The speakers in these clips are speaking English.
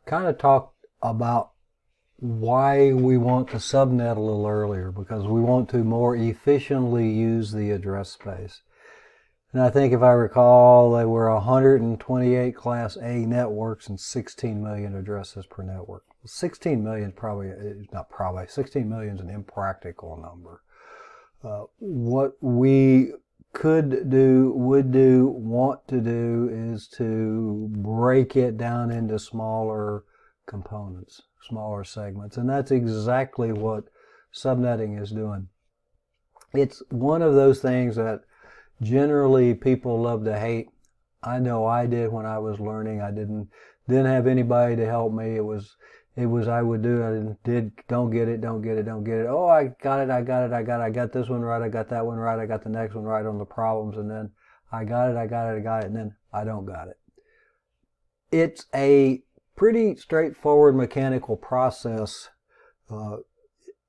kind of talked about why we want to subnet a little earlier, because we want to more efficiently use the address space. And I think if I recall, there were 128 Class A networks and 16 million addresses per network. 16 million not probably, 16 million is an impractical number. What we could do, would do, want to do is to break it down into smaller components, smaller segments. And that's exactly what subnetting is doing. It's one of those things that generally people love to hate. I know I did when I was learning. I didn't have anybody to help me. It was I would do it. Don't get it. Oh, I got it. I got this one right. I got that one right. I got the next one right on the problems, and then I got it, and then I don't got it. It's a pretty straightforward mechanical process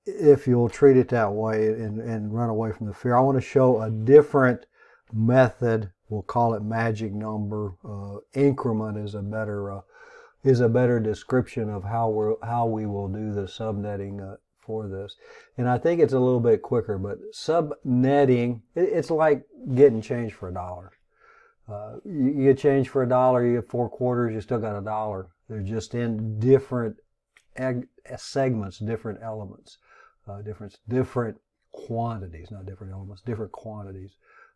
if you'll treat it that way and run away from the fear. I want to show a different method. We'll call it magic number. Increment is a better description of how we will do the subnetting for this. And I think it's a little bit quicker, but subnetting, it's like getting change for $1. You get change for $1, you get 4 quarters, you still got $1. They're just in different segments, different elements, different quantities, not different elements, different quantities.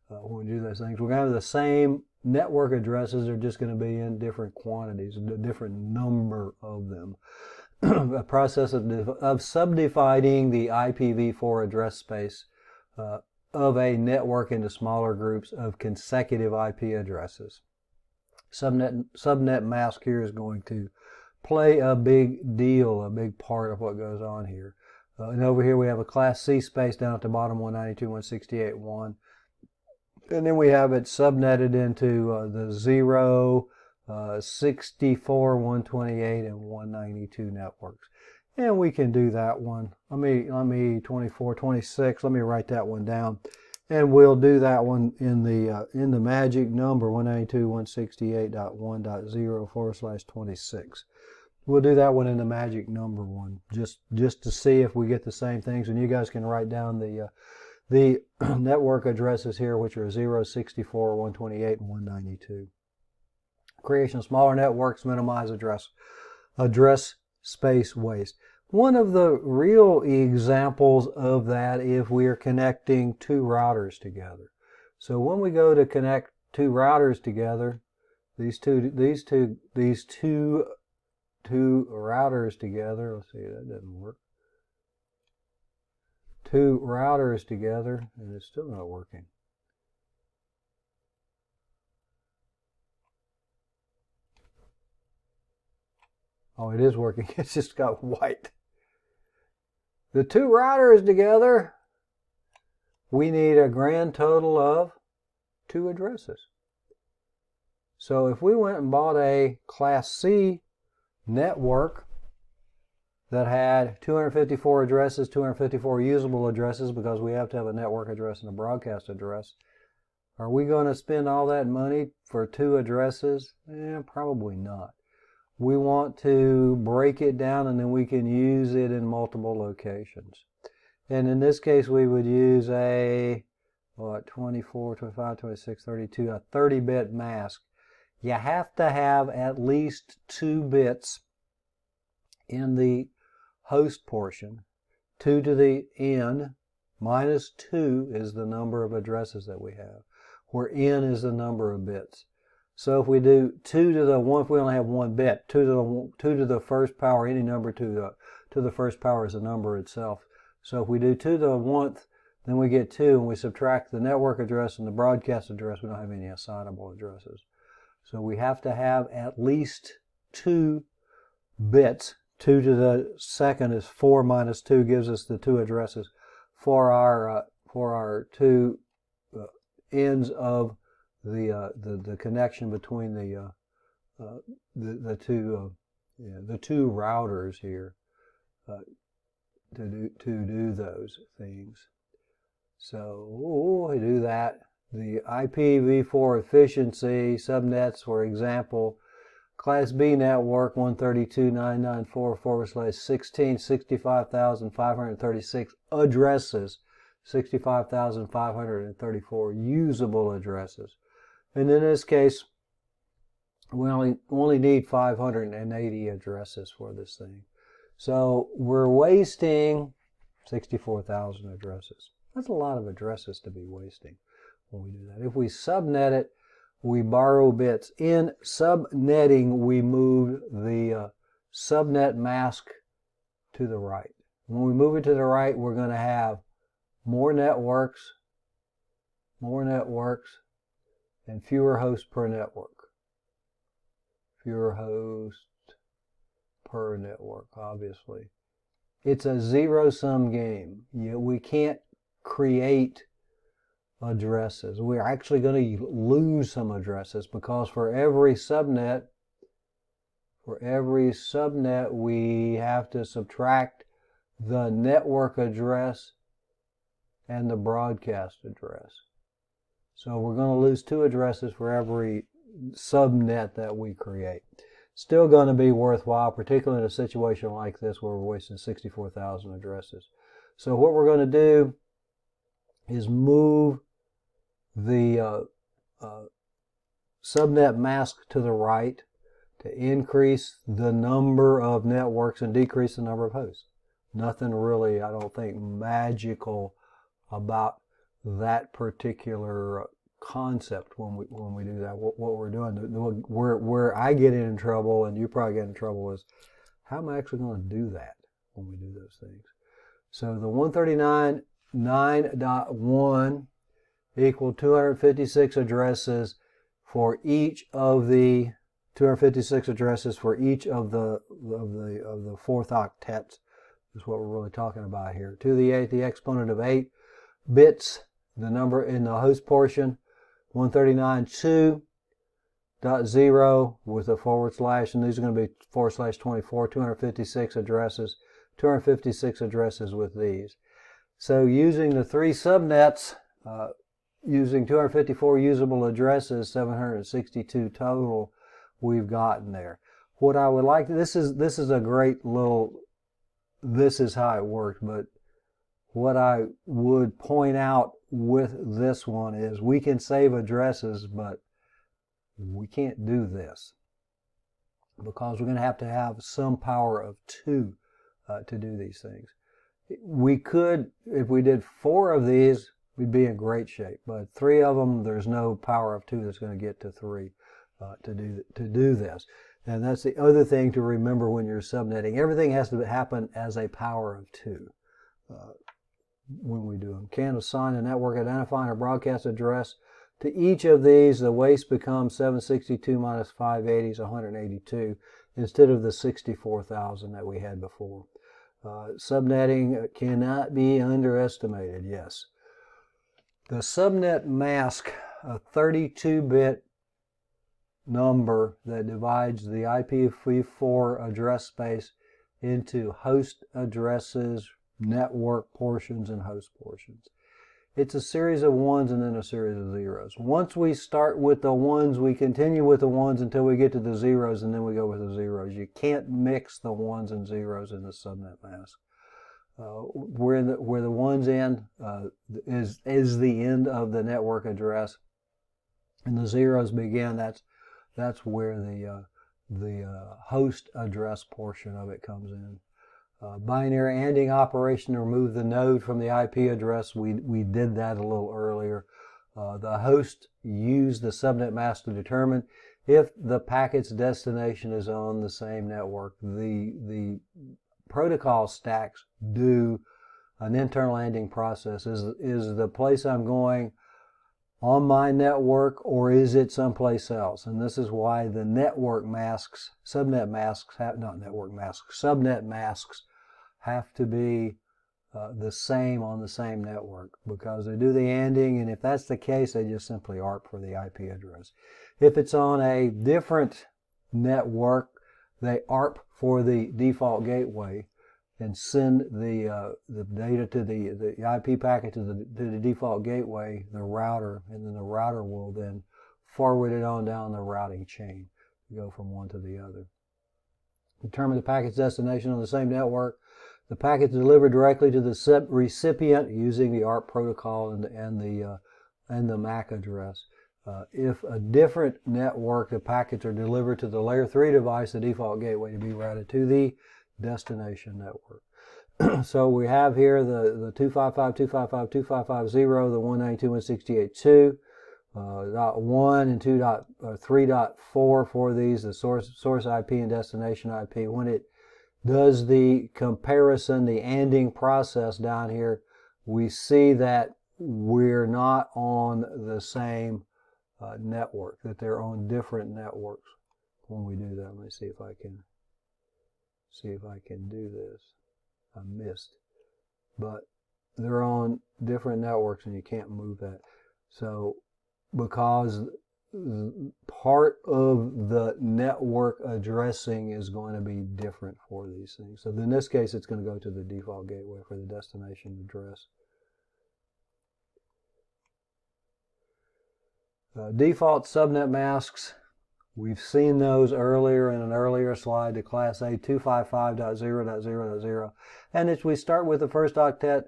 When we do those things, we're going to have the same network addresses. They're just going to be in different quantities, a different number of them. A process of subdividing the IPv4 address space of a network into smaller groups of consecutive IP addresses. Subnet mask here is going to play a big part of what goes on here. And over here we have a Class C space down at the bottom, 192.168.1. And then we have it subnetted into the 0, 64, 128, and 192 networks. And we can do that one. Let me 24, 26. Let me write that one down. And we'll do that one in the magic number 192.168.1.0/26. We'll do that one in the magic number one, just to see if we get the same things. And you guys can write down the network addresses here, which are 0, 64, 128, and 192. Creation of smaller networks, minimize address space waste. One of the real examples of that, if we are connecting two routers together. So when we go to connect two routers together, these two routers together, let's see, that doesn't work. Two routers together, and it's still not working. Oh, it is working. It's just got white. The two routers together, we need a grand total of 2 addresses. So if we went and bought a Class C network that had 254 addresses, 254 usable addresses, because we have to have a network address and a broadcast address, are we going to spend all that money for 2 addresses? Probably not. We want to break it down, and then we can use it in multiple locations. And in this case, we would use a 24, 25, 26, 32, a 30-bit mask. You have to have at least 2 bits in the host portion. 2 to the n minus 2 is the number of addresses that we have, where n is the number of bits. So if we do 2 to the 1, if we only have 1 bit, 2 to the first power, any number to the first power is the number itself. So if we do 2 to the 1th, then we get 2, and we subtract the network address and the broadcast address. We don't have any assignable addresses. So we have to have at least 2 bits. 2 to the second is 4 minus 2 gives us the 2 addresses for our 2 ends of the connection between the two routers here to do those things. So we do that. The IPv4 efficiency subnets, for example, Class B network 132.994/16, 65,536 addresses, 65,534 usable addresses. And in this case, we only need 580 addresses for this thing. So we're wasting 64,000 addresses. That's a lot of addresses to be wasting when we do that. If we subnet it, we borrow bits. In subnetting, we move the subnet mask to the right. When we move it to the right, we're going to have more networks, and fewer hosts per network. Fewer hosts per network, obviously. It's a zero-sum game. We can't create addresses. We're actually going to lose some addresses because for every subnet, we have to subtract the network address and the broadcast address. So we're going to lose 2 addresses for every subnet that we create. Still going to be worthwhile, particularly in a situation like this where we're wasting 64,000 addresses. So what we're going to do is move the subnet mask to the right to increase the number of networks and decrease the number of hosts. Nothing really, I don't think, magical about that particular concept when we do that. What we're doing, where I get in trouble and you probably get in trouble is how am I actually going to do that when we do those things. So the 139.9.1 equal 256 addresses for each of the 256 addresses for each of the 4th octets is what we're really talking about here. 2 to the 8th, the exponent of 8 bits, the number in the host portion, 139.2.0 with a /, and these are going to be /24, 256 addresses, 256 addresses with these. So using the 3 subnets, using 254 usable addresses, 762 total, we've gotten there. What I would like, this is a great little, this is how it worked, but what I would point out with this one is we can save addresses, but we can't do this because we're going to have some power of 2 to do these things. We could, if we did 4 of these, we'd be in great shape, but 3 of them, there's no power of 2 that's going to get to 3 to do this. And that's the other thing to remember when you're subnetting. Everything has to happen as a power of 2 when we do them. Can't assign a network identifying or broadcast address to each of these. The waste becomes 762 minus 580 is 182 instead of the 64,000 that we had before. Subnetting cannot be underestimated, yes. The subnet mask, a 32-bit number that divides the IPv4 address space into host addresses, network portions, and host portions. It's a series of 1s and then a series of 0s. Once we start with the 1s, we continue with the 1s until we get to the 0s, and then we go with the 0s. You can't mix the 1s and 0s in the subnet mask. Where the 1s end is the end of the network address, and the 0s begin. That's where the host address portion of it comes in. Binary ANDing operation to remove the node from the IP address. We did that a little earlier. The host used the subnet mask to determine if the packet's destination is on the same network. The protocol stacks do an internal ANDing process. Is the place I'm going on my network or is it someplace else? And this is why the network masks, subnet masks, subnet masks have to be the same on the same network because they do the ANDing, and if that's the case, they just simply ARP for the IP address. If it's on a different network, they ARP for the default gateway and send the data to the IP packet to the default gateway, the router, and then the router will then forward it on down the routing chain. go from one to the other. Determine the packet's destination on the same network. The packet is delivered directly to the recipient using the ARP protocol and the MAC address. If a different network, the packets are delivered to the layer 3 device, the default gateway to be routed to the destination network. So we have here the 255.255.255.0, the 192.168.2, .1 and 3.4 for these, the source IP and destination IP. When it does the comparison, the ANDing process down here, we see that we're not on the same network, that they're on different networks when we do that. Let me see if I can do this. I missed. But they're on different networks and you can't move that. So because part of the network addressing is going to be different for these things. So in this case, it's going to go to the default gateway for the destination address. Default subnet masks, we've seen those earlier in an earlier slide, the class A 255.0.0.0. And as we start with the first octet,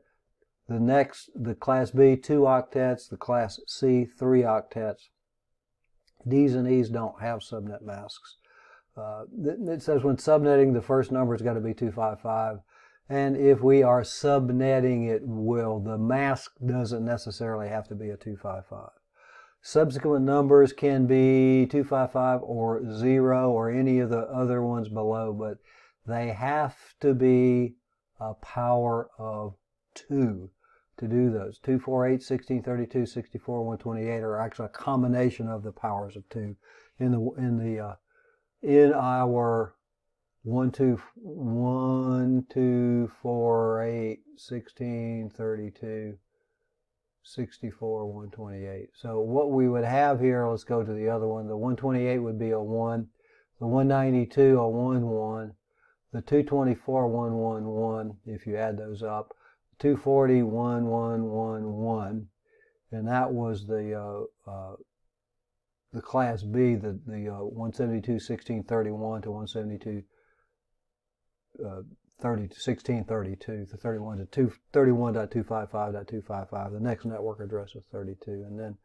the class B 2 octets, the class C 3 octets. D's and E's don't have subnet masks. It says when subnetting, the first number has got to be 255. And if we are subnetting, the mask doesn't necessarily have to be a 255. Subsequent numbers can be 255 or 0 or any of the other ones below, but they have to be a power of 2 to do those. 2, 4, 8, 16, 32, 64, 128 are actually a combination of the powers of 2 in our 1, 2, 4, 8, 16, 32, 64, 128. So what we would have here, let's go to the other one. The 128 would be a 1, the 192 a 1, 1, the 224 1, 1, 1 if you add those up, 240 1, 1, 1, 1, and that was the class B, the 172 16 31 to 172 1632, the 31 to 31.255.255. The next network address is 32, and then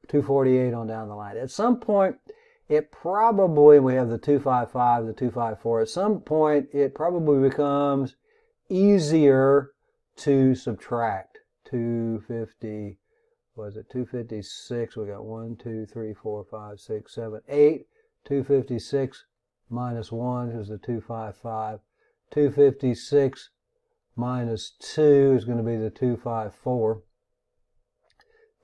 248 on down the line. At some point, it probably, we have the 255, the 254. At some point, it probably becomes easier to subtract. 250, was it 256? We got 1, 2, 3, 4, 5, 6, 7, 8. 256 minus 1 is the 255. 256 minus 2 is going to be the 254.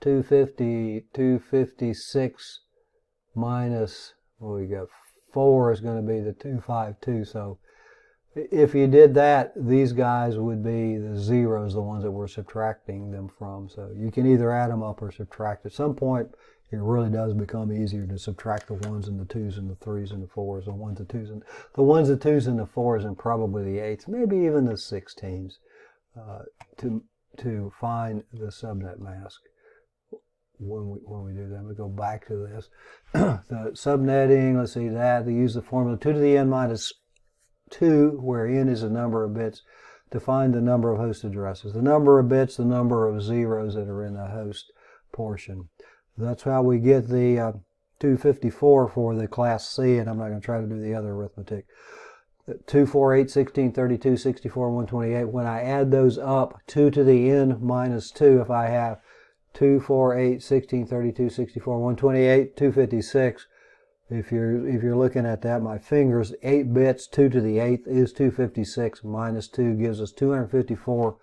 256 minus, well, we got 4 is going to be the 252. So if you did that, these guys would be the zeros, the ones that we're subtracting them from. So you can either add them up or subtract. At some point, it really does become easier to subtract the 1s and the 2s and the 3s and the 4s, the 1s, the 2s, and the 1s, the 2s, and the 4s, and probably the 8s, maybe even the 16s, to find the subnet mask when we do that. We go back to this. The subnetting, let's see that, they use the formula 2 to the n minus 2, where n is the number of bits, to find the number of host addresses. The number of bits, the number of zeros that are in the host portion. That's how we get the 254 for the class C, and I'm not going to try to do the other arithmetic. 2, 4, 8, 16, 32, 64, 128. When I add those up, 2 to the n minus 2, if I have 2, 4, 8, 16, 32, 64, 128, 256. If you're looking at that, my fingers, 8 bits, 2 to the 8th is 256 minus 2 gives us 254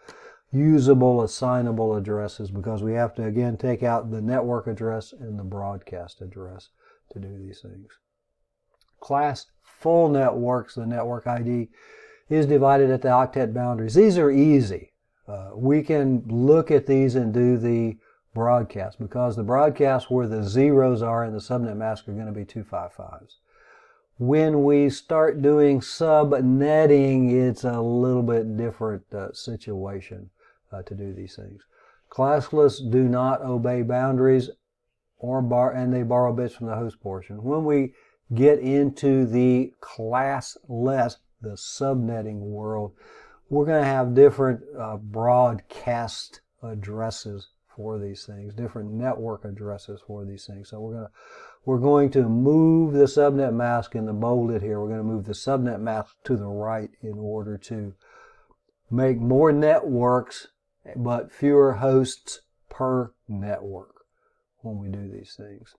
usable assignable addresses, because we have to again take out the network address and the broadcast address to do these things. Class full networks, the network ID is divided at the octet boundaries. These are easy. We can look at these and do the broadcast, because the broadcast where the zeros are in the subnet mask are going to be 255s. When we start doing subnetting, it's a little bit different situation to do these things. Classless do not obey boundaries and they borrow bits from the host portion. When we get into the classless, the subnetting world, we're going to have different broadcast addresses for these things, different network addresses for these things. So we're going to move the subnet mask in the bolded here. We're going to move the subnet mask to the right in order to make more networks but fewer hosts per network when we do these things.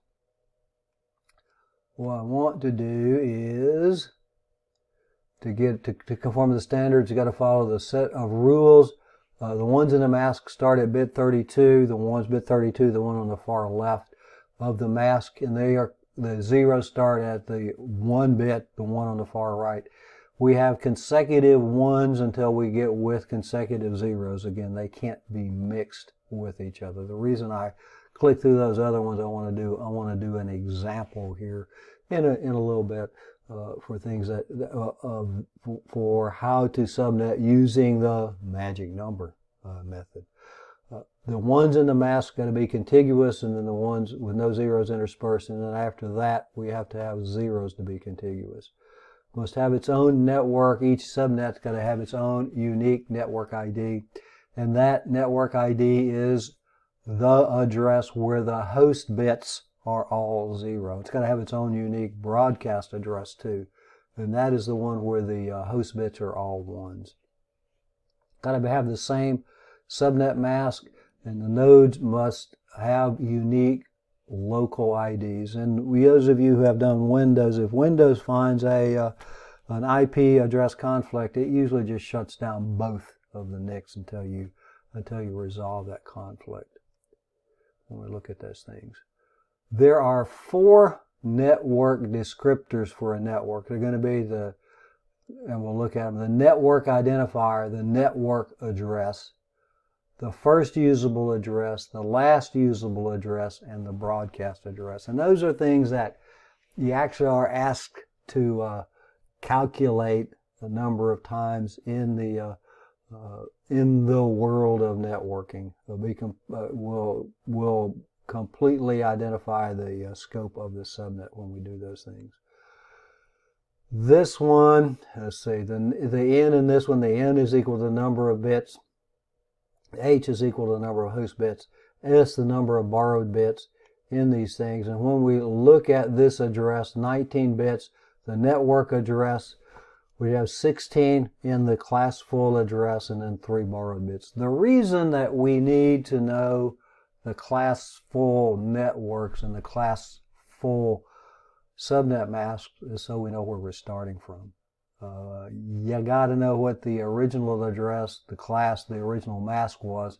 What I want to do is to conform to the standards, you got to follow the set of rules. The ones in the mask start at bit 32. The ones bit 32, the one on the far left of the mask, and the zeros start at the 1 bit, the one on the far right. We have consecutive ones until we get with consecutive zeros. Again, they can't be mixed with each other. The reason I click through those other ones, I want to do an example here in a little bit. For things for how to subnet using the magic number method. The ones in the mask got to be contiguous, and then the ones with no zeros interspersed, and then after that we have to have zeros to be contiguous. Must have its own network. Each subnet's got to have its own unique network ID, and that network ID is the address where the host bits are all 0. It's got to have its own unique broadcast address too. And that is the one where the host bits are all 1s. Got to have the same subnet mask, and the nodes must have unique local IDs. And those of you who have done Windows, if Windows finds an IP address conflict, it usually just shuts down both of the NICs until you resolve that conflict. When we look at those things. There are 4 network descriptors for a network. They're going to be and we'll look at them, the network identifier, the network address, the first usable address, the last usable address, and the broadcast address. And those are things that you actually are asked to calculate a number of times in the world of networking. We'll completely identify the scope of the subnet when we do those things. This one, let's see, the N in this one, the N is equal to the number of bits, H is equal to the number of host bits, S the number of borrowed bits in these things. And when we look at this address, 19 bits, the network address, we have 16 in the class full address and then 3 borrowed bits. The reason that we need to know the class full networks and the class full subnet masks is so we know where we're starting from. You got to know what the original address, the original mask was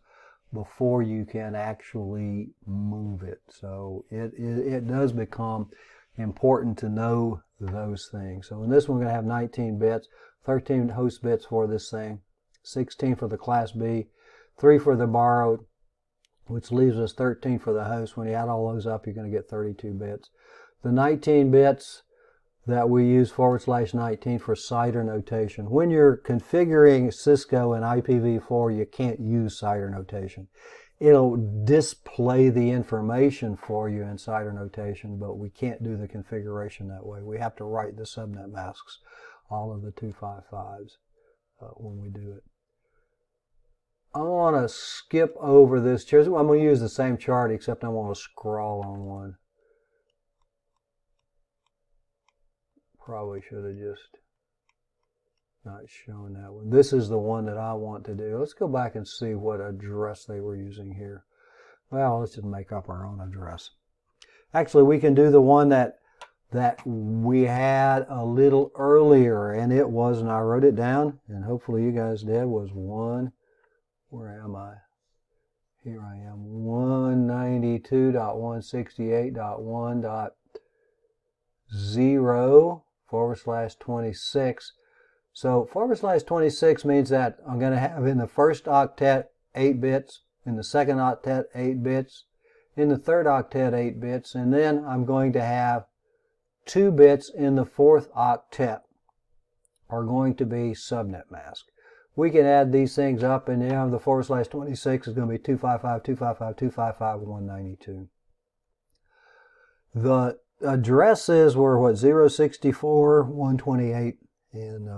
before you can actually move it. So it does become important to know those things. So in this one, we're going to have 19 bits, 13 host bits for this thing, 16 for the class B, 3 for the borrowed, which leaves us 13 for the host. When you add all those up, you're going to get 32 bits. The 19 bits that we use /19 for CIDR notation. When you're configuring Cisco and IPv4, you can't use CIDR notation. It'll display the information for you in CIDR notation, but we can't do the configuration that way. We have to write the subnet masks, all of the 255s, when we do it. I want to skip over this chart. I'm going to use the same chart, except I want to scroll on one. Probably should have just not shown that one. This is the one that I want to do. Let's go back and see what address they were using here. Well, let's just make up our own address. Actually, we can do the one that we had a little earlier, and it was, and I wrote it down, and hopefully you guys did, was 1. Where am I? Here I am. 192.168.1.0/26. So /26 means that I'm going to have in the first octet 8 bits, in the second octet 8 bits, in the third octet 8 bits, and then I'm going to have 2 bits in the fourth octet are going to be subnet mask. We can add these things up, and now the /26 is going to be 255, 255, 255, 192. The addresses were what, 064, 128, and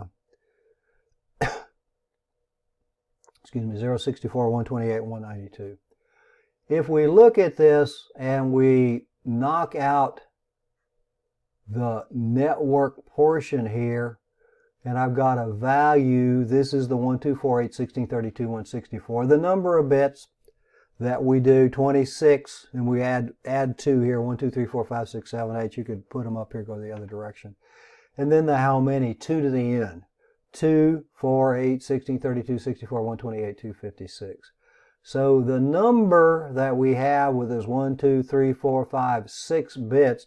excuse me, 064, 128, 192. If we look at this and we knock out the network portion here, and I've got a value, this is the 124.8.16.32.164, the number of bits that we do, 26, and we add 2 here, 1, 2, 3, 4, 5, 6, 7, 8. You could put them up here, go the other direction. And then the how many, 2 to the n. 2, 4, 8, 16, 32, 64, 128, 256. So the number that we have with this 1, 2, 3, 4, 5, 6 bits,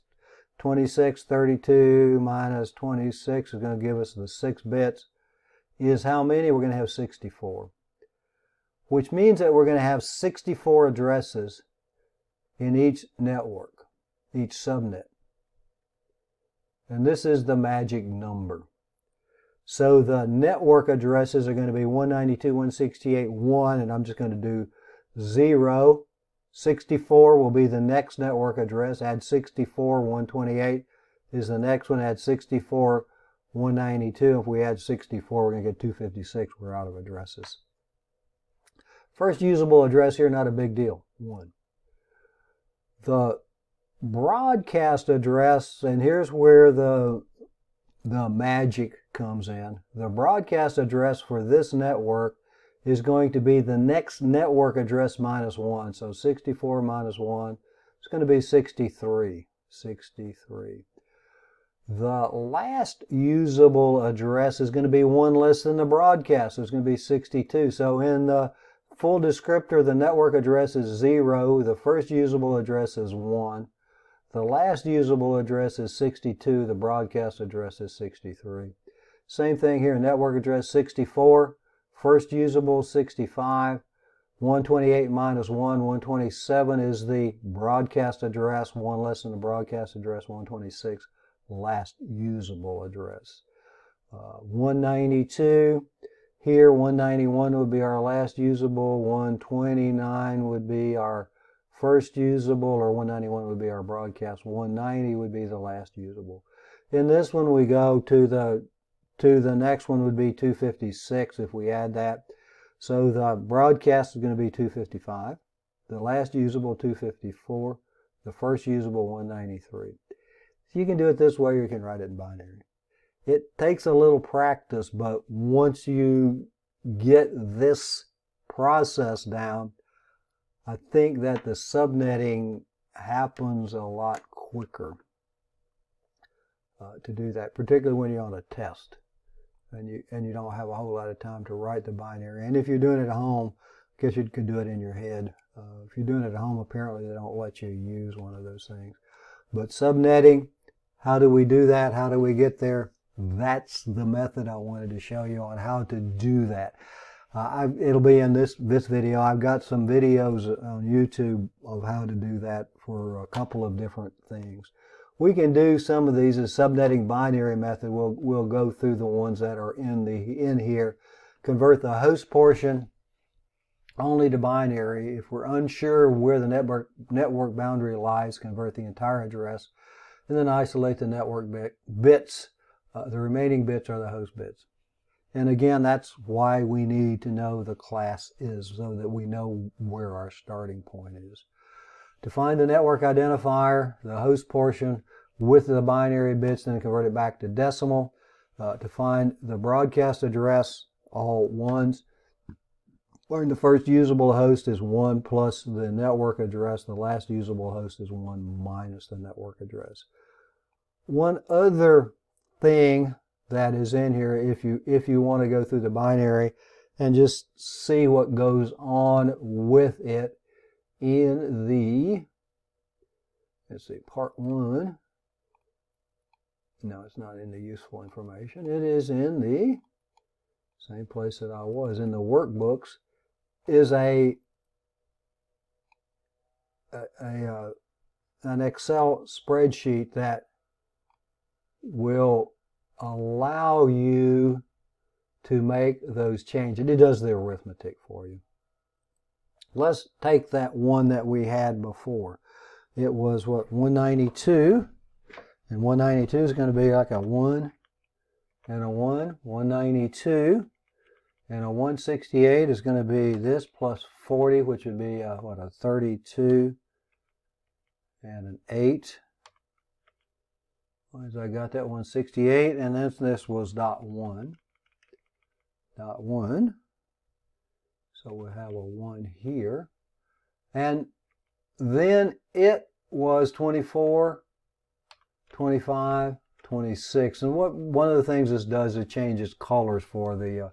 26, 32 minus 26 is going to give us the 6 bits, is how many? We're going to have 64. Which means that we're going to have 64 addresses in each network, each subnet. And this is the magic number. So the network addresses are going to be 192.168.1, and I'm just going to do 0. 64 will be the next network address. Add 64, 128 is the next one. Add 64, 192. If we add 64, we're going to get 256. We're out of addresses. First usable address here, not a big deal, 1. The broadcast address, and here's where the magic comes in. The broadcast address for this network is going to be the next network address minus 1. So 64 minus 1 is going to be 63. 63. The last usable address is going to be 1 less than the broadcast. So it's going to be 62. So in the full descriptor, the network address is 0. The first usable address is 1. The last usable address is 62. The broadcast address is 63. Same thing here, network address 64. First usable 65. 128 minus 1, 127 is the broadcast address. 1 less than the broadcast address, 126. Last usable address. 192. Here, 191 would be our last usable. 129 would be our first usable, or 191 would be our broadcast. 190 would be the last usable. In this one, we go to the next one would be 256 if we add that. So the broadcast is going to be 255. The last usable, 254. The first usable, 193. So you can do it this way, or you can write it in binary. It takes a little practice, but once you get this process down, I think that the subnetting happens a lot quicker to do that, particularly when you're on a test and you don't have a whole lot of time to write the binary. And if you're doing it at home, I guess you could do it in your head. If you're doing it at home, apparently they don't let you use one of those things. But subnetting, how do we do that? How do we get there? That's the method I wanted to show you on how to do that. It'll be in this video. I've got some videos on YouTube of how to do that for a couple of different things. We can do some of these as subnetting binary method. We'll go through the ones that are in here. Convert the host portion only to binary. If we're unsure where the network boundary lies, convert the entire address, and then isolate the network bits. The remaining bits are the host bits. And again, that's why we need to know the class is, so that we know where our starting point is. To find the network identifier, the host portion with the binary bits, then convert it back to decimal. To find the broadcast address, all ones. Learn the first usable host is 1 plus the network address. The last usable host is 1 minus the network address. One other thing that is in here, if you want to go through the binary and just see what goes on with it in the, let's see, part 1. No, it's not in the useful information. It is in the same place that I was, in the workbooks, is an Excel spreadsheet that will allow you to make those changes. It does the arithmetic for you. Let's take that one that we had before. It was what, 192 And 192 is going to be like a 1 and a 1. 192 and a 168 is going to be this plus 40, which would be a 32 and an 8. As I got that 168, and then this was dot 1. Dot 1. So we'll have a 1 here. And then it was 24, 25, 26. And one of the things this does, it changes colors for the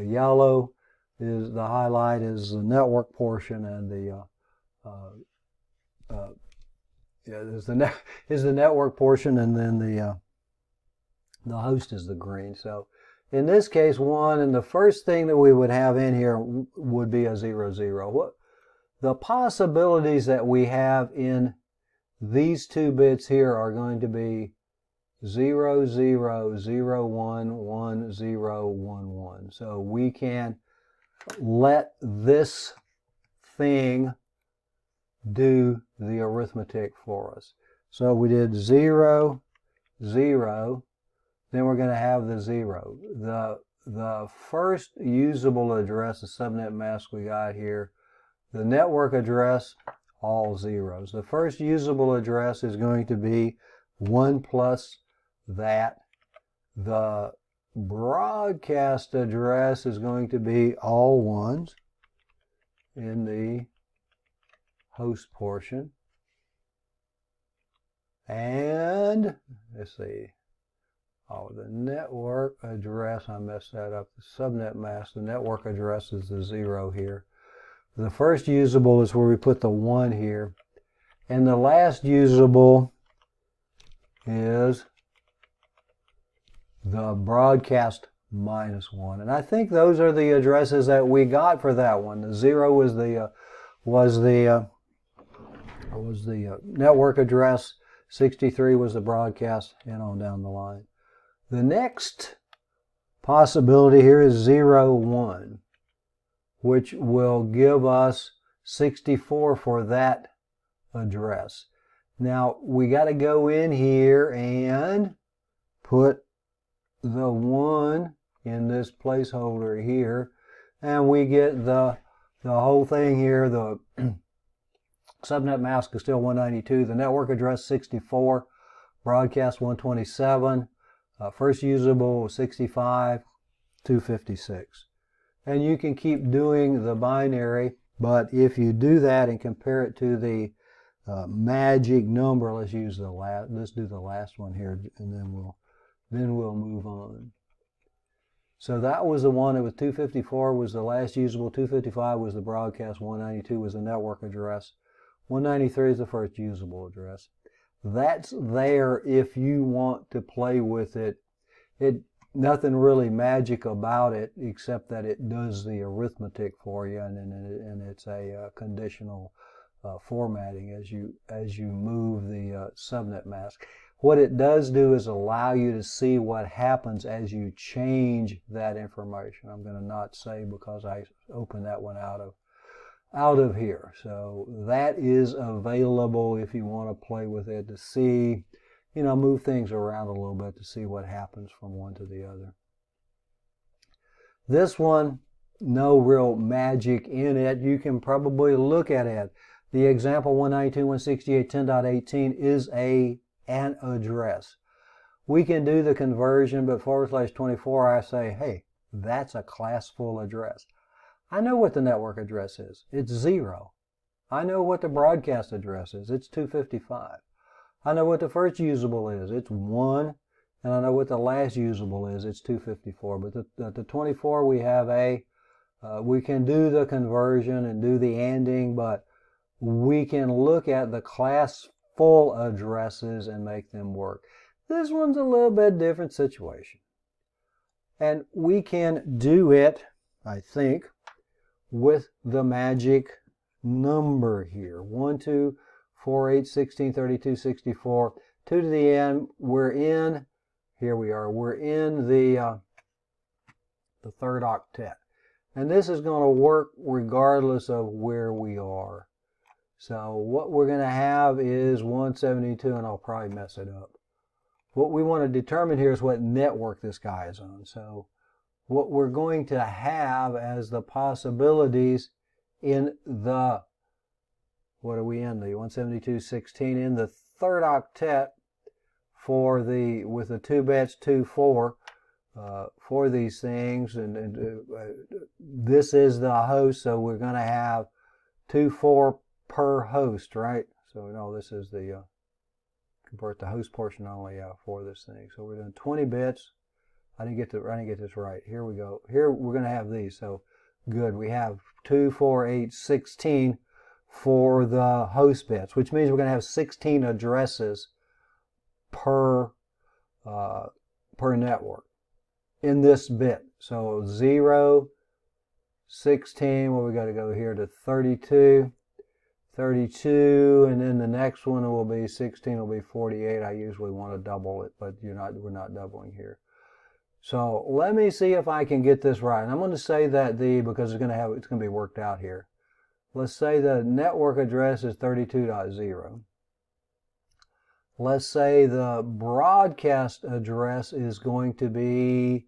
yellow is the highlight is the network portion, and the is the network portion, and then the host is the green. So in this case, 1, and the first thing that we would have in here would be a 0, 0. What the possibilities that we have in these two bits here are going to be 0, 0, 0, 1, 1, 0, 1, 1. So we can let this thing do the arithmetic for us. So we did 0, 0, then we're going to have the 0. The first usable address, the subnet mask we got here, the network address, all zeros. The first usable address is going to be 1 plus that. The broadcast address is going to be all 1s in the host portion. And let's see. Oh, the network address, I messed that up. The subnet mask, the network address is the 0 here. The first usable is where we put the 1 here. And the last usable is the broadcast minus 1. And I think those are the addresses that we got for that one. The 0 was the network address. 63 was the broadcast, and on down the line. The next possibility here is 0, 1, which will give us 64 for that address. Now, we got to go in here and put the 1 in this placeholder here, and we get the whole thing here. The subnet mask is still 192, the network address 64, broadcast 127, first usable 65, 256. And you can keep doing the binary, but if you do that and compare it to the magic number, let's do the last one here, and then we'll move on. So that was the one. It was 254 was the last usable, 255 was the broadcast, 192 was the network address, 193 is the first usable address. That's there if you want to play with it. Nothing really magic about it except that it does the arithmetic for you, and it's a conditional formatting as you move the subnet mask. What it does do is allow you to see what happens as you change that information. I'm going to not say because I opened that one out of here. So that is available if you want to play with it to see, move things around a little bit to see what happens from one to the other. This one, no real magic in it. You can probably look at it. The example 192.168.10.18 is an address. We can do the conversion, but /24, I say, hey, that's a class full address. I know what the network address is. It's 0. I know what the broadcast address is. It's 255. I know what the first usable is. It's 1. And I know what the last usable is. It's 254. But the 24, we have we can do the conversion and do the ANDing, but we can look at the class full addresses and make them work. This one's a little bit different situation. And we can do it, I think, with the magic number here. 1, 2, 4, 8, 16, 32, 64. 2 to the n. Here we are. We're in the third octet. And this is going to work regardless of where we are. So what we're going to have is 172, and I'll probably mess it up. What we want to determine here is what network this guy is on. So what we're going to have as the possibilities in the, what are we in, the 172.16, in the third octet for the, with the 2 bits, 2, 4, for these things, and this is the host, so we're going to have 2, 4 per host, right? So no, this is the convert the host portion only for this thing. So we're doing 20 bits. I didn't get this right. Here we go. Here we're going to have these. So good. We have 2, 4, 8, 16 for the host bits, which means we're going to have 16 addresses per network in this bit. So 0, 16. Well, we got to go here to 32. 32, and then the next one will be 16, will be 48. I usually want to double it, but we're not doubling here. So let me see if I can get this right. And I'm going to say that because it's going to be worked out here. Let's say the network address is 32.0. Let's say the broadcast address is going to be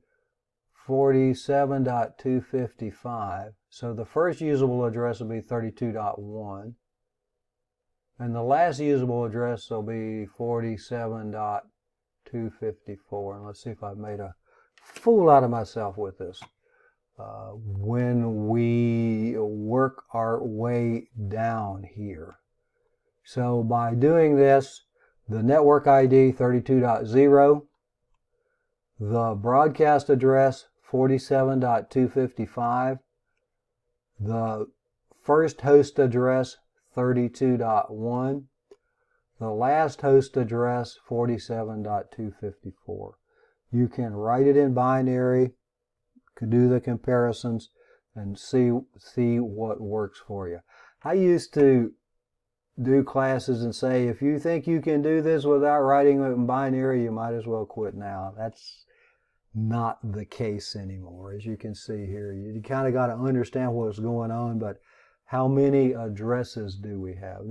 47.255. So the first usable address will be 32.1. And the last usable address will be 47.254. And let's see if I've made a fool out of myself with this. When we work our way down here. So by doing this, the network ID 32.0, the broadcast address 47.255, the first host address 32.1, the last host address 47.254. You can write it in binary, could do the comparisons, and see what works for you. I used to do classes and say, if you think you can do this without writing it in binary, you might as well quit now. That's not the case anymore. As you can see here, you kind of got to understand what's going on, but how many addresses do we have?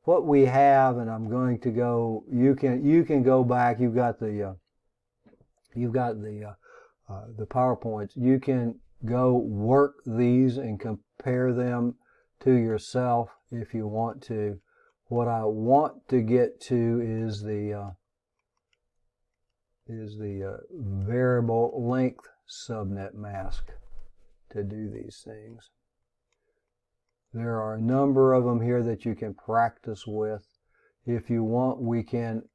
What we have, and I'm going to go, you can go back, you've got the PowerPoints. You can go work these and compare them to yourself if you want to. What I want to get to is the variable length subnet mask to do these things. There are a number of them here that you can practice with. If you want, we can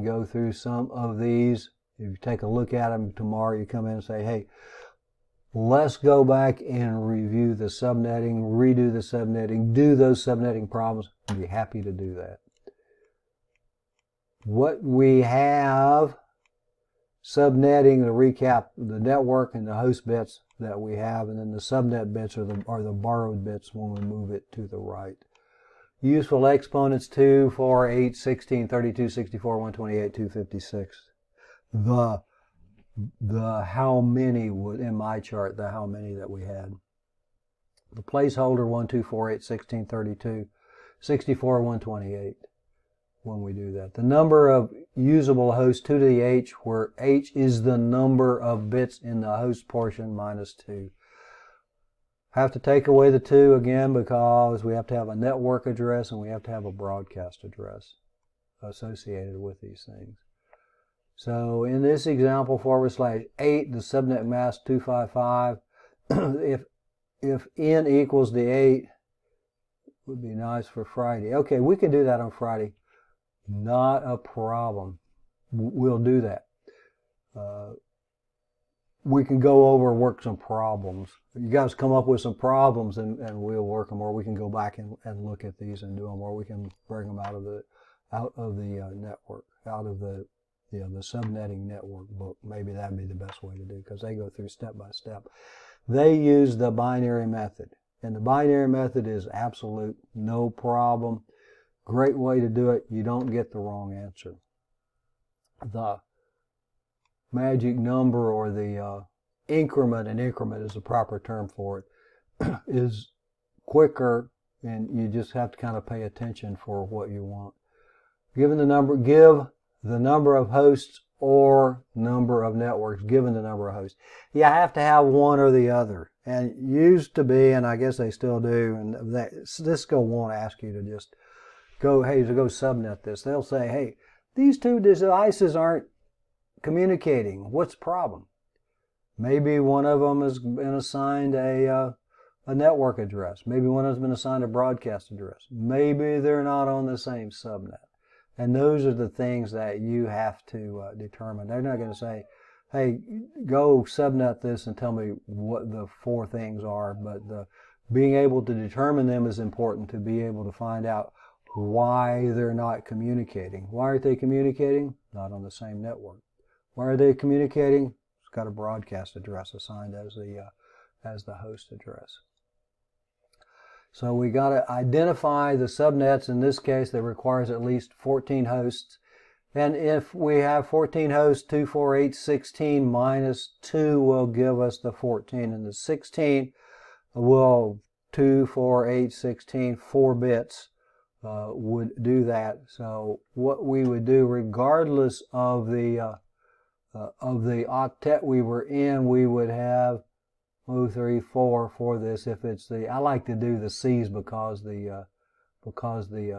go through some of these. If you take a look at them tomorrow, you come in and say, hey, let's go back and review the subnetting, redo the subnetting, do those subnetting problems. I'd be happy to do that. What we have, subnetting, to recap, the network and the host bits that we have, and then the subnet bits are the borrowed bits when we move it to the right. Useful exponents 2, 4, 8, 16, 32, 64, 128, 256. The how many in my chart, the how many that we had. The placeholder 1, 2, 4, 8, 16, 32, 64, 128 when we do that. The number of usable hosts 2 to the H, where H is the number of bits in the host portion minus 2. Have to take away the 2 again because we have to have a network address and we have to have a broadcast address associated with these things. So in this example, /8, the subnet mask 255, if n equals the 8, would be nice for Friday. Okay, we can do that on Friday. Not a problem. We'll do that. We can go over and work some problems. You guys come up with some problems and we'll work them, or we can go back and look at these and do them, or we can bring them out of the network, out of the subnetting network book. Maybe that'd be the best way to do, because they go through step by step. They use the binary method, and the binary method is absolute, no problem. Great way to do it. You don't get the wrong answer. The magic number, or the increment, an increment is the proper term for it, is quicker and you just have to kind of pay attention for what you want. Give the number of hosts or number of networks given the number of hosts. You have to have one or the other. And it used to be, and I guess they still do, and Cisco won't ask you to just go subnet this. They'll say, hey, these two devices aren't communicating. What's the problem? Maybe one of them has been assigned a network address. Maybe one of them has been assigned a broadcast address. Maybe they're not on the same subnet. And those are the things that you have to determine. They're not going to say, hey, go subnet this and tell me what the four things are. But being able to determine them is important, to be able to find out why they're not communicating. Why aren't they communicating? Not on the same network. Why are they communicating? It's got a broadcast address assigned as the host address. So we got to identify the subnets. In this case, that requires at least 14 hosts. And if we have 14 hosts, 2, 4, 8, 16 minus 2 will give us the 14. And the 16 will 2, 4, 8, 16, 4 bits would do that. So what we would do, regardless of the octet we were in, we would have 2, 3, 4 for this. If it's I like to do the C's because the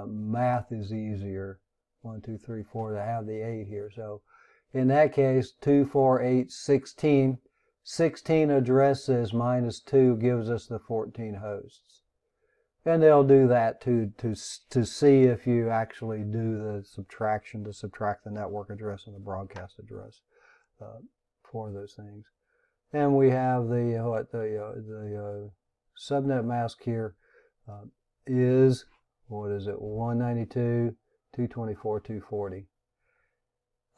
math is easier. 1, 2, 3, 4 to have the 8 here. So in that case, 2, 4, 8, 16. 16 addresses minus 2 gives us the 14 hosts. And they'll do that to see if you actually do the subtraction to subtract the network address and the broadcast address for those things. And we have the subnet mask here is, what is it, 192.224.240.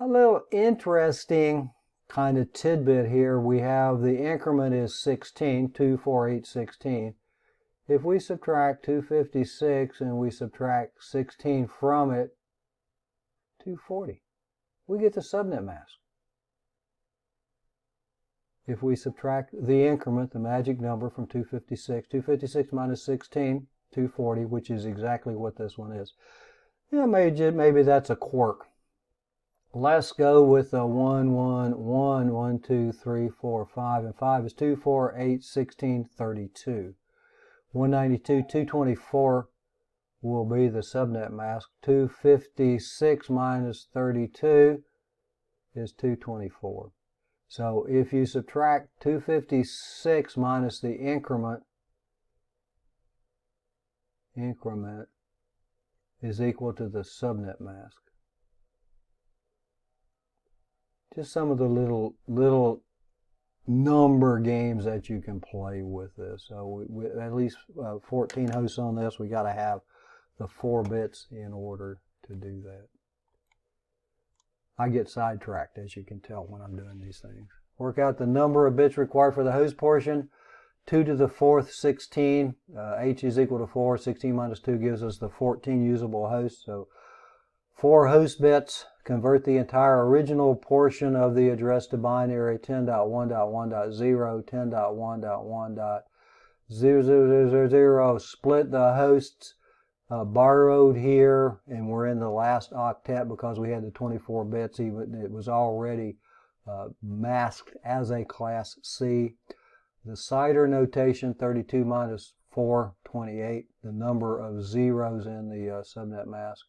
A little interesting kind of tidbit here. We have the increment is 16, 2, 4, 8, 16. If we subtract 256 and we subtract 16 from it, 240, we get the subnet mask. If we subtract the increment, the magic number, from 256, 256 minus 16, 240, which is exactly what this one is. Yeah, maybe that's a quirk. Let's go with the 1, 1, 1, 1, 2, 3, 4, 5, and 5 is 2, 4, 8, 16, 32. 192.224 will be the subnet mask. 256 minus 32 is 224. So if you subtract 256 minus the increment is equal to the subnet mask. Just some of the little number games that you can play with this. So we at least 14 hosts on this. We got to have the 4 bits in order to do that. I get sidetracked, as you can tell, when I'm doing these things. Work out the number of bits required for the host portion. 2 to the 4th, 16. H is equal to 4. 16 minus 2 gives us the 14 usable hosts. So 4 host bits. Convert the entire original portion of the address to binary 10.1.1.0, 10.1.1.000. Split the hosts borrowed here, and we're in the last octet because we had the 24 bits. Even it was already masked as a class C. The CIDR notation, 32 minus 4, 28, the number of zeros in the subnet mask.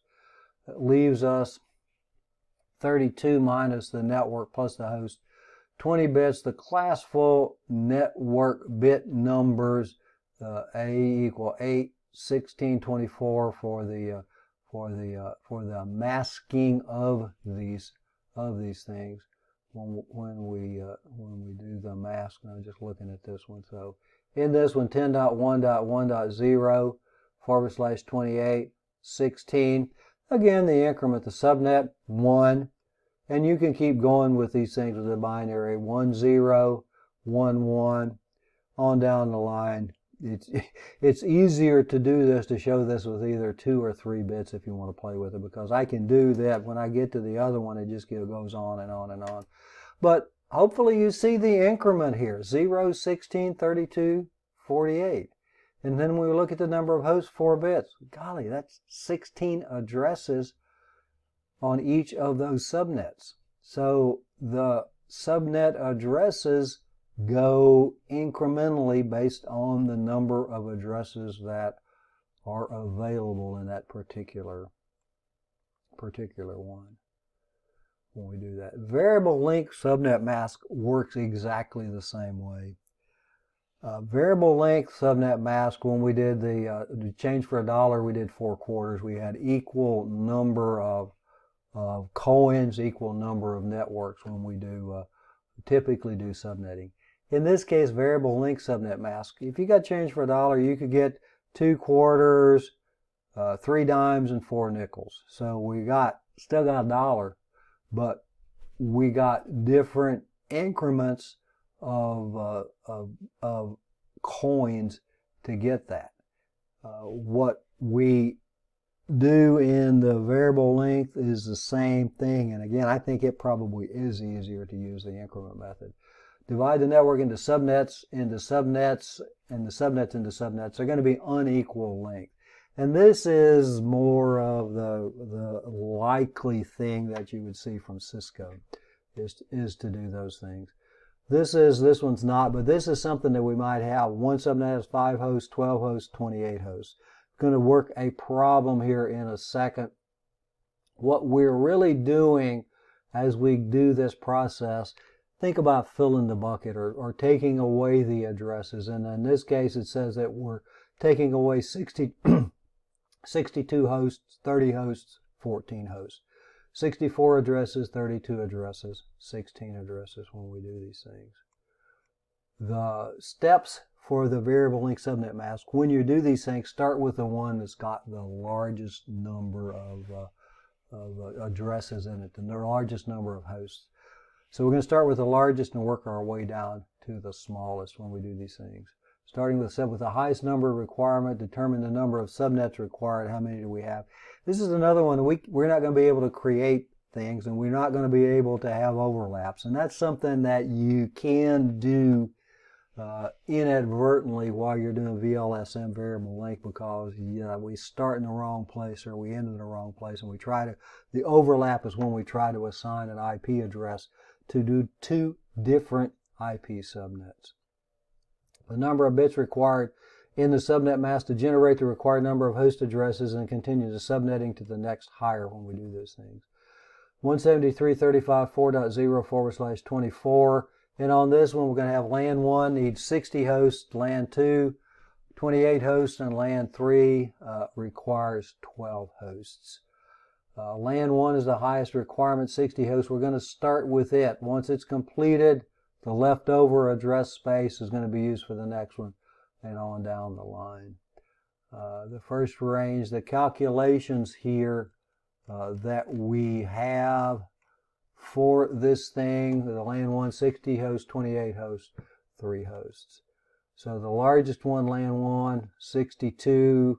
That leaves us 32 minus the network plus the host, 20 bits. The classful network bit numbers, A equal 8, 16, 24 for the masking of these things when we do the mask. And I'm just looking at this one. So in this one, 10.1.1.0 / 28, 16. Again, the increment, the subnet, 1. And you can keep going with these things with the binary, 1, 0, 1, 1, on down the line. It's easier to do this, to show this with either 2 or 3 bits if you want to play with it, because I can do that. When I get to the other one, it just goes on and on and on. But hopefully you see the increment here, 0, 16, 32, 48. And then when we look at the number of hosts, 4 bits. Golly, that's 16 addresses on each of those subnets. So the subnet addresses go incrementally based on the number of addresses that are available in that particular one when we do that. Variable length subnet mask works exactly the same way. Variable length subnet mask, when we did the change for $1, we did 4 quarters. We had equal number of coins, equal number of networks when we typically do subnetting. In this case, variable length subnet mask, if you got change for $1, you could get 2 quarters, 3 dimes, and 4 nickels. So we still got $1, but we got different increments of coins to get that. What we do in the variable length is the same thing, and again, I think it probably is easier to use the increment method. Divide the network into subnets, and the subnets into subnets are going to be unequal length. And this is more of the likely thing that you would see from Cisco, is to do those things. This one's not, but this is something that we might have. One subnet has 5 hosts, 12 hosts, 28 hosts. Going to work a problem here in a second. What we're really doing as we do this process, think about filling the bucket or taking away the addresses. And in this case, it says that we're taking away 62 hosts, 30 hosts, 14 hosts. 64 addresses, 32 addresses, 16 addresses when we do these things. The steps for the variable length subnet mask, when you do these things, start with the one that's got the largest number of addresses in it, the largest number of hosts. So we're going to start with the largest and work our way down to the smallest when we do these things. Starting with the highest number requirement, determine the number of subnets required, how many do we have. This is another one, we're not going to be able to create things, and we're not going to be able to have overlaps. And that's something that you can do inadvertently while you're doing VLSM variable length, because we start in the wrong place or we end in the wrong place, and the overlap is when we try to assign an IP address to do 2 different IP subnets. The number of bits required in the subnet mask to generate the required number of host addresses, and continue the subnetting to the next higher when we do those things. 173.35.4.0/24. And on this one, we're going to have LAN 1 needs 60 hosts, LAN 2, 28 hosts, and LAN 3 requires 12 hosts. LAN 1 is the highest requirement, 60 hosts. We're going to start with it. Once it's completed, the leftover address space is going to be used for the next one and on down the line. The first range, the calculations here that we have for this thing, the LAN 1, 60 hosts, 28 hosts, 3 hosts. So the largest one, LAN 1, 62.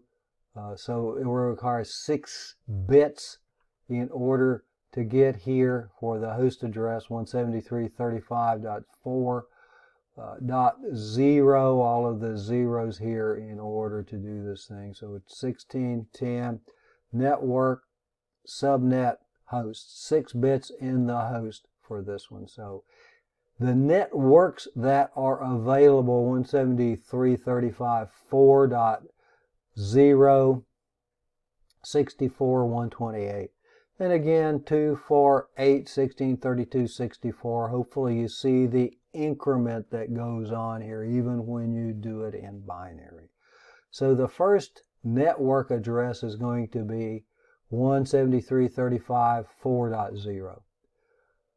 So it will require 6 bits in order to get here for the host address 173.35.4.0, all of the zeros here in order to do this thing. So it's 1610 network subnet host, 6 bits in the host for this one. So the networks that are available, 173.35.4.0, 64, 128. And again, 2, 4, 8, 16, 32, 64. Hopefully you see the increment that goes on here, even when you do it in binary. So the first network address is going to be 173.35.4.0.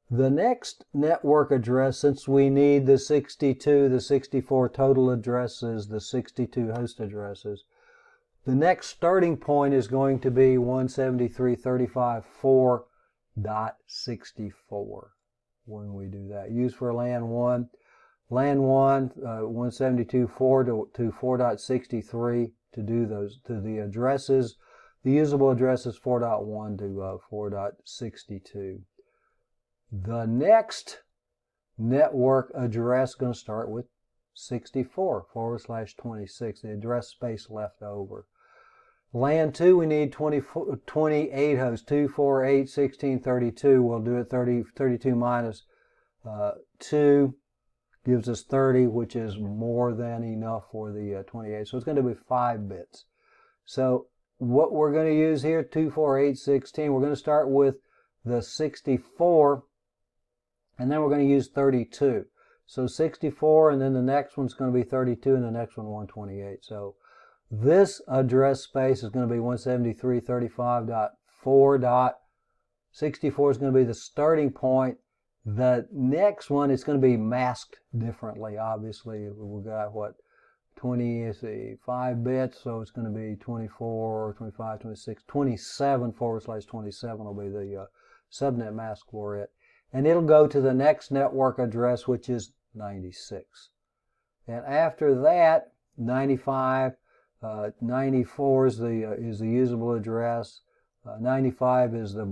The next network address, since we need the 62, the 64 total addresses, the 62 host addresses, the next starting point is going to be 173.35.4.64 when we do that. Used for LAN 1. LAN 1, 172.4 to 4.63 to do those, to the addresses. The usable address is 4.1 to 4.62. The next network address is going to start with 64/26, the address space left over. LAN 2, we need 28 hosts, 2, 4, 8, 16, 32. We'll do it 32 minus 2 gives us 30, which is more than enough for the 28. So it's going to be 5 bits. So what we're going to use here, 2, 4, 8, 16, we're going to start with the 64, and then we're going to use 32. So 64, and then the next one's going to be 32, and the next one 128. So this address space is going to be 173.35.4.64 is going to be the starting point. The next one is going to be masked differently, obviously. We've got, 5 bits, so it's going to be 24, 25, 26, 27/27 will be the subnet mask for it. And it'll go to the next network address, which is 96. And after that, 95, 94 is the usable address. 95 is the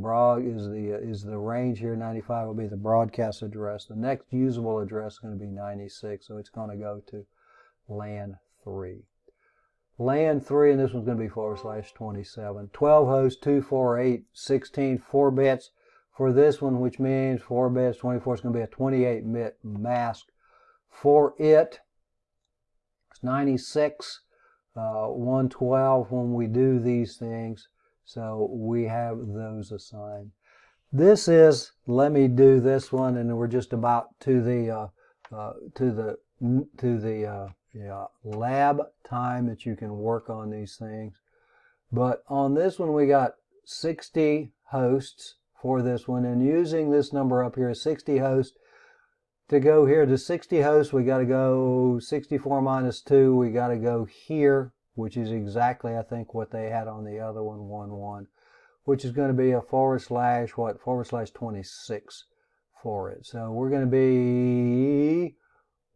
range here. 95 will be the broadcast address. The next usable address is going to be 96, so it's going to go to LAN 3. LAN 3, and this one's going to be /27. 12 hosts, 2, 4, 8, 16, 4 bits for this one, which means 4 bits, 24 is going to be a 28-bit mask for it. It's 96, 112 when we do these things. So we have those assigned. This is, let me do this one, and we're just about to the lab time that you can work on these things. But on this one, we got 60 hosts for this one, and using this number up here, 60 hosts. To go here to 60 hosts, we got to go 64 minus 2. We got to go here, which is exactly, I think, what they had on the other one, 1, which is going to be a /26 for it. So we're going to be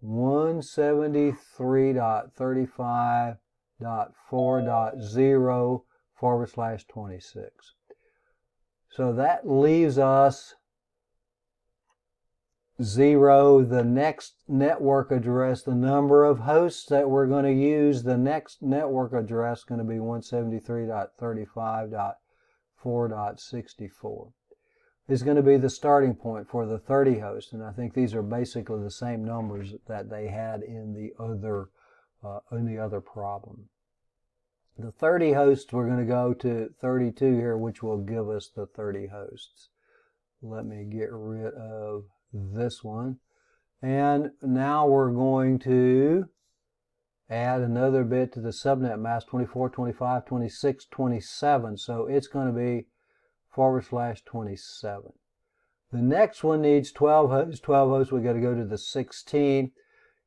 173.35.4.0 So that leaves us 0, the next network address, the number of hosts that we're going to use. The next network address is going to be 173.35.4.64. Is going to be the starting point for the 30 hosts, and I think these are basically the same numbers that they had in the other problem. The 30 hosts, we're going to go to 32 here, which will give us the 30 hosts. Let me get rid of this one, and now we're going to add another bit to the subnet mask, 24, 25, 26, 27. So it's going to be /27. The next one needs 12 hosts. 12 hosts, we got to go to the 16.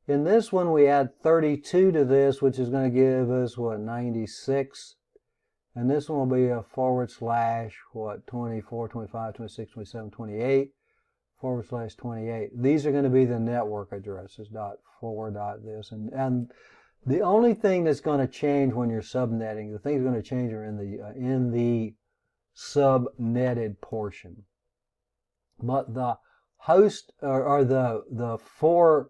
In this one, we add 32 to this, which is going to give us 96. And this one will be a /24, 25, 26, 27, 28. /28. These are going to be the network addresses, .4. And the only thing that's going to change when you're subnetting, the things going to change are in the subnetted portion. But the host or the 4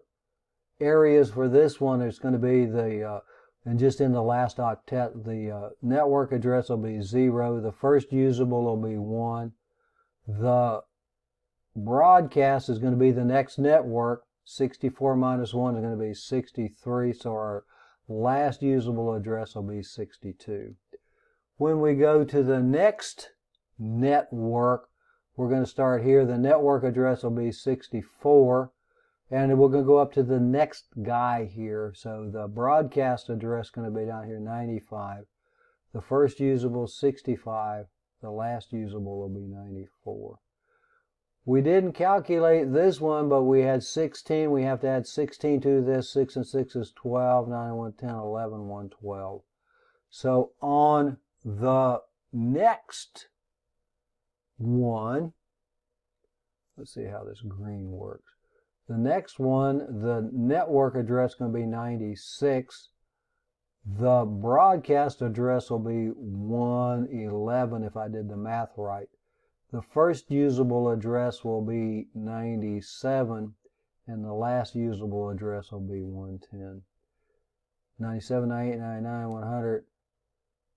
areas for this one is going to be and just in the last octet, the network address will be 0. The first usable will be 1. The broadcast is going to be the next network. 64 minus 1 is going to be 63. So our last usable address will be 62. When we go to the next network, we're going to start here. The network address will be 64. And we're going to go up to the next guy here. So the broadcast address is going to be down here, 95. The first usable, 65. The last usable will be 94. We didn't calculate this one, but we had 16. We have to add 16 to this. 6 and 6 is 12. 9 and 1, 10, 11, 1, 12. So on the next one, let's see how this green works. The next one, the network address is going to be 96. The broadcast address will be 111 if I did the math right. The first usable address will be 97, and the last usable address will be 110. 97.98.99.100,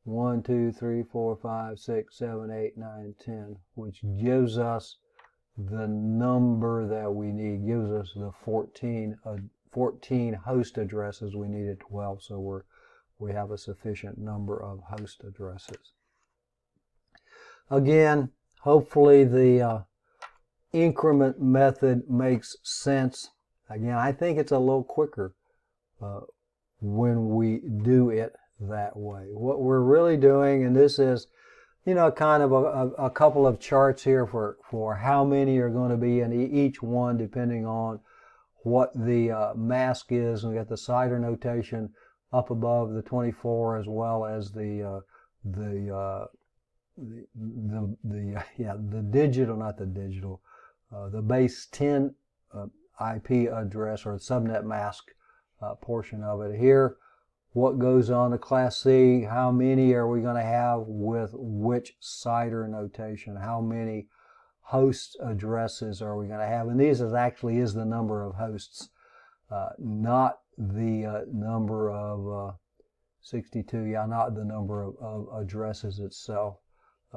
1, 2, 3, 4, 5, 6, 7, 8, 9, 10, which gives us the number that we need, gives us the 14 host addresses. We needed 12, so we have a sufficient number of host addresses. Again, hopefully the increment method makes sense. Again, I think it's a little quicker when we do it that way. What we're really doing, and this is, kind of a couple of charts here for how many are going to be in each one, depending on what the mask is. And we got the CIDR notation up above the 24, as well as the digital, the base 10 IP address or subnet mask portion of it. Here, what goes on to Class C, how many are we going to have with which CIDR notation, how many host addresses are we going to have, and these actually is the number of hosts, not the number of 62, not the number of addresses itself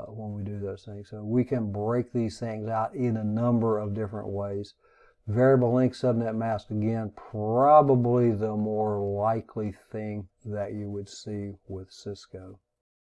when we do those things. So we can break these things out in a number of different ways. Variable length subnet mask, again, probably the more likely thing that you would see with Cisco.